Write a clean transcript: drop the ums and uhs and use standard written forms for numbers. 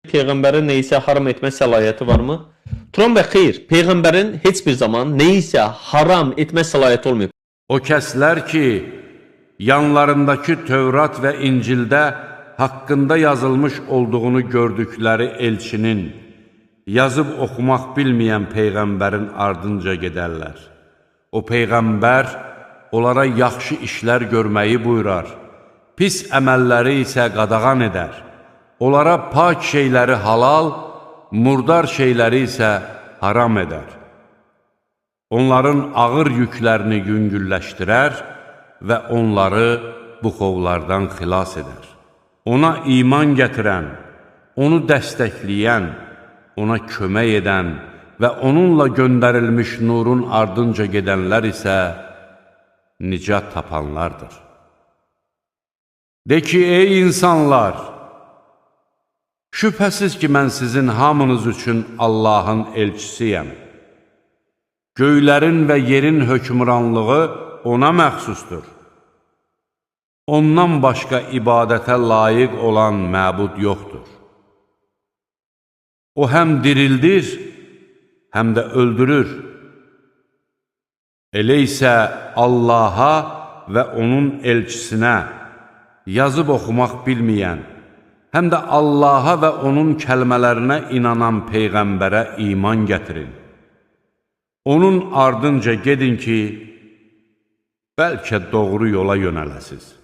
Peyğəmbərin nəyisə haram etmə səlahiyyəti varmı? Turan bəy, xeyr. Peyğəmbərin heç bir zaman nəyisə haram etmə səlahiyyəti olmayıb. O kəslər ki, yanlarındakı Tövrat və İncildə haqqında yazılmış olduğunu gördükləri elçinin, yazıb oxumaq bilməyən Peyğəmbərin ardınca gedərlər. O Peyğəmbər onlara yaxşı işlər görməyi buyurar, pis əməlləri isə qadağan edər. Onlara pak şeyləri halal, murdar şeyləri isə haram edər. Onların ağır yüklərini yüngülləşdirər və onları buxovlardan xilas edər. Ona iman gətirən, onu dəstəkləyən, ona kömək edən və onunla göndərilmiş nurun ardınca gedənlər isə nicat tapanlardır. De ki, ey insanlar! Şübhəsiz ki, mən sizin hamınız üçün Allahın elçisiyəm. Göylərin və yerin hökmranlığı ona məxsusdur. Ondan başqa ibadətə layiq olan məbud yoxdur. O həm dirildir, həm də öldürür. Elə isə Allaha və onun elçisinə, yazıb oxumaq bilməyən, həm də Allaha və onun kəlmələrinə inanan Peyğəmbərə iman gətirin. Onun ardınca gedin ki, bəlkə doğru yola yönələsiz.